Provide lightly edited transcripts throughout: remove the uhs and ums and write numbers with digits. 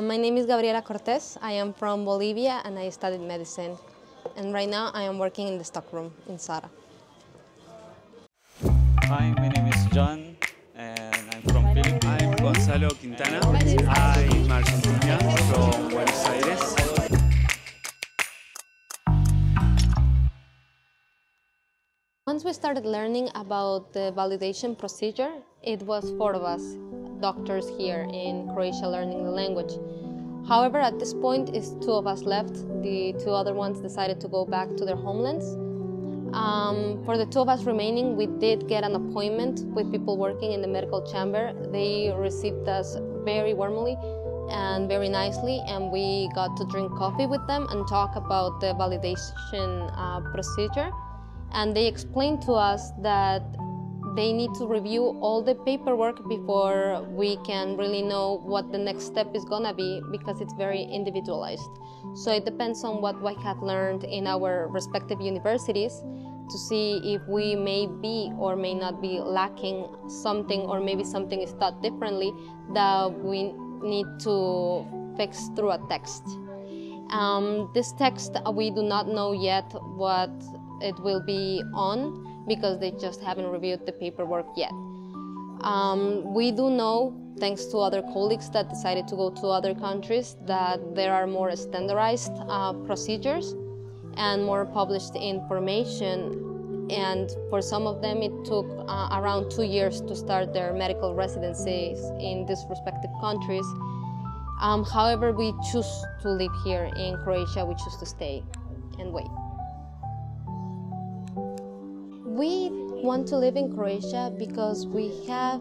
My name is Gabriela Cortés. I am from Bolivia and I studied medicine. And right now I am working in the stockroom in Sara. Hi, my name is John and I'm from Philippines. I'm Gonzalo Quintana. I'm Argentina from Buenos Aires. Once we started learning about the validation procedure, it was 4 of us, doctors here in Croatia, learning the language. However, at this point, it's 2 of us left. The 2 other ones decided to go back to their homelands. For the 2 of us remaining, we did get an appointment with people working in the medical chamber. They received us very warmly and very nicely, and we got to drink coffee with them and talk about the validation procedure. And they explained to us that they need to review all the paperwork before we can really know what the next step is gonna be, because it's very individualized. So it depends on what we have learned in our respective universities to see if we may be or may not be lacking something, or maybe something is taught differently that we need to fix through a text. This text, we do not know yet what it will be on, because they just haven't reviewed the paperwork yet. We do know, thanks to other colleagues that decided to go to other countries, that there are more standardized procedures and more published information. And for some of them, it took around 2 years to start their medical residencies in these respective countries. However, we choose to live here in Croatia. We choose to stay and wait. We want to live in Croatia because we have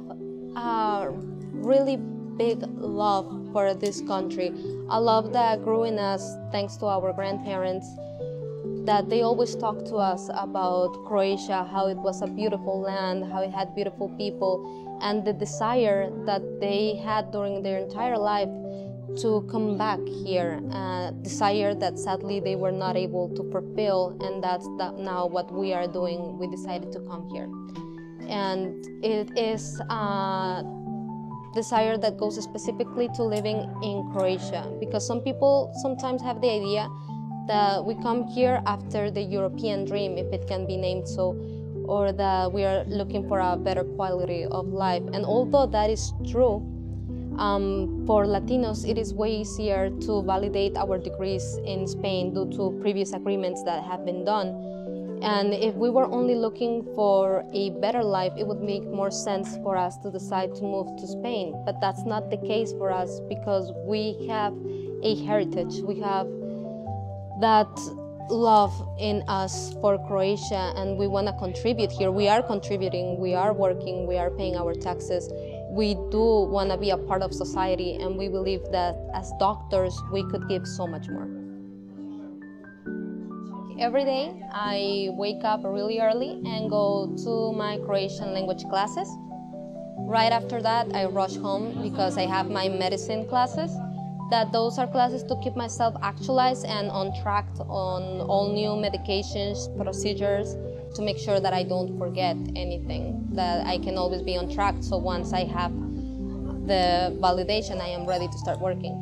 a really big love for this country, a love that grew in us thanks to our grandparents, that they always talked to us about Croatia, how it was a beautiful land, how it had beautiful people, and the desire that they had during their entire life to come back here, a desire that sadly they were not able to fulfill, and that's now what we are doing. We decided to come here. And it is a desire that goes specifically to living in Croatia, because some people sometimes have the idea that we come here after the European dream, if it can be named so, or that we are looking for a better quality of life. And although that is true, for Latinos, it is way easier to validate our degrees in Spain due to previous agreements that have been done. And if we were only looking for a better life, it would make more sense for us to decide to move to Spain. But that's not the case for us, because we have a heritage. We have that love in us for Croatia, and we want to contribute here. We are contributing, we are working, we are paying our taxes. We do want to be a part of society, and we believe that as doctors we could give so much more. Every day I wake up really early and go to my Croatian language classes. Right after that I rush home because I have my medicine classes. Those are classes to keep myself actualized and on track on all new medications, procedures, to make sure that I don't forget anything, that I can always be on track. So once I have the validation, I am ready to start working.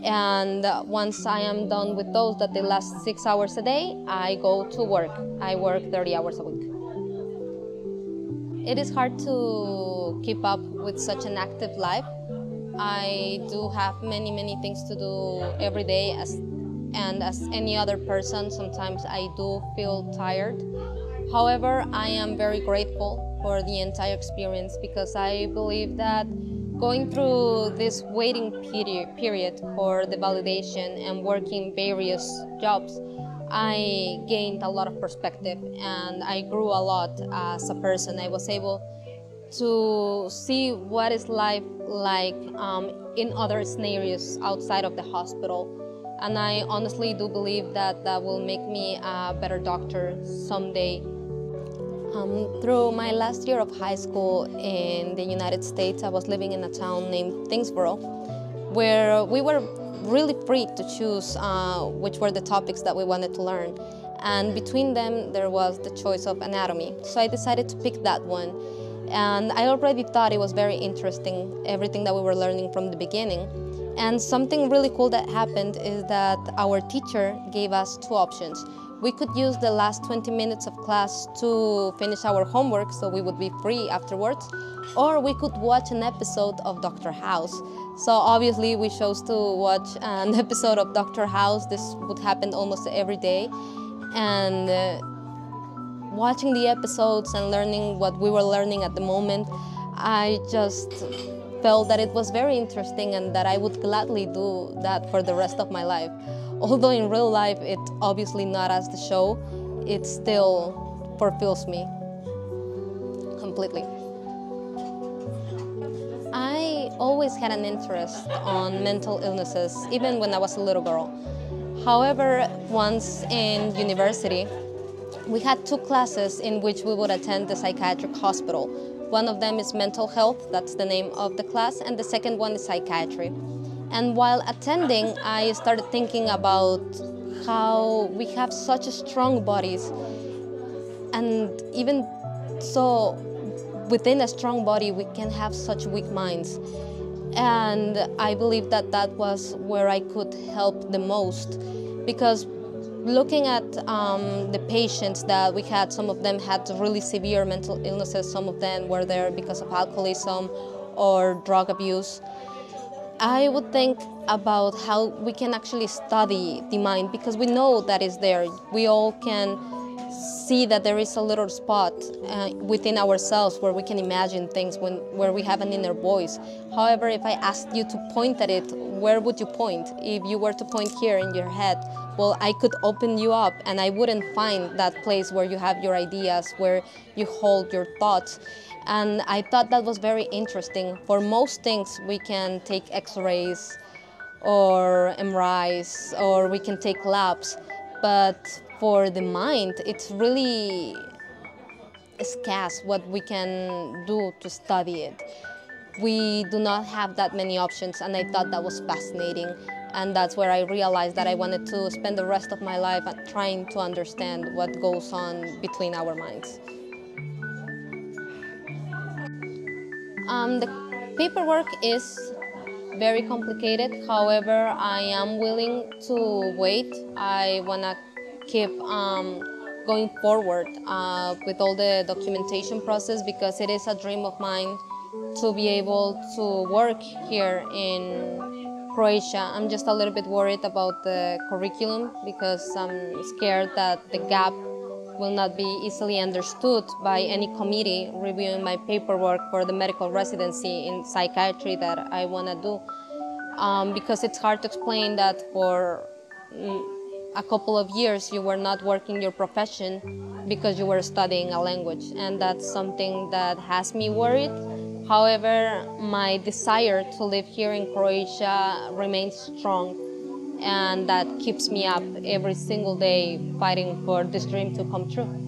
And once I am done with those, that they last 6 hours a day, I go to work. I work 30 hours a week. It is hard to keep up with such an active life. I do have many things to do every day, and as any other person, sometimes I do feel tired. However, I am very grateful for the entire experience, because I believe that going through this waiting period for the validation and working various jobs, I gained a lot of perspective and I grew a lot as a person. I was able to see what is life like in other scenarios outside of the hospital. And I honestly do believe that that will make me a better doctor someday. Through my last year of high school in the United States, I was living in a town named Thingsboro, where we were really free to choose which were the topics that we wanted to learn. And between them, there was the choice of anatomy. So I decided to pick that one. And I already thought it was very interesting, everything that we were learning from the beginning. And something really cool that happened is that our teacher gave us two options. We could use the last 20 minutes of class to finish our homework, so we would be free afterwards, or we could watch an episode of Dr. House. So obviously we chose to watch an episode of Dr. House. This would happen almost every day. And watching the episodes and learning what we were learning at the moment, I just felt that it was very interesting and that I would gladly do that for the rest of my life. Although in real life it's obviously not as the show, it still fulfills me completely. I always had an interest on mental illnesses, even when I was a little girl. However, once in university, we had two classes in which we would attend the psychiatric hospital. One of them is mental health, that's the name of the class, and the second one is psychiatry. And while attending, I started thinking about how we have such strong bodies, and even so, within a strong body, we can have such weak minds. And I believe that that was where I could help the most, because looking at the patients that we had, some of them had really severe mental illnesses, some of them were there because of alcoholism or drug abuse. I would think about how we can actually study the mind, because we know that is there. We all can see that there is a little spot within ourselves where we can imagine things, where we have an inner voice. However, if I asked you to point at it, where would you point? If you were to point here in your head, well, I could open you up and I wouldn't find that place where you have your ideas, where you hold your thoughts. And I thought that was very interesting. For most things, we can take X-rays or MRIs, or we can take labs. But for the mind, it's really scarce what we can do to study it. We do not have that many options, and I thought that was fascinating. And that's where I realized that I wanted to spend the rest of my life trying to understand what goes on between our minds. The paperwork is very complicated. However, I am willing to wait. I want to keep going forward with all the documentation process, because it is a dream of mine to be able to work here in Croatia. I'm just a little bit worried about the curriculum, because I'm scared that the gap will not be easily understood by any committee reviewing my paperwork for the medical residency in psychiatry that I want to do. Because it's hard to explain that for a couple of years you were not working your profession because you were studying a language, and that's something that has me worried. However, my desire to live here in Croatia remains strong, and that keeps me up every single day fighting for this dream to come true.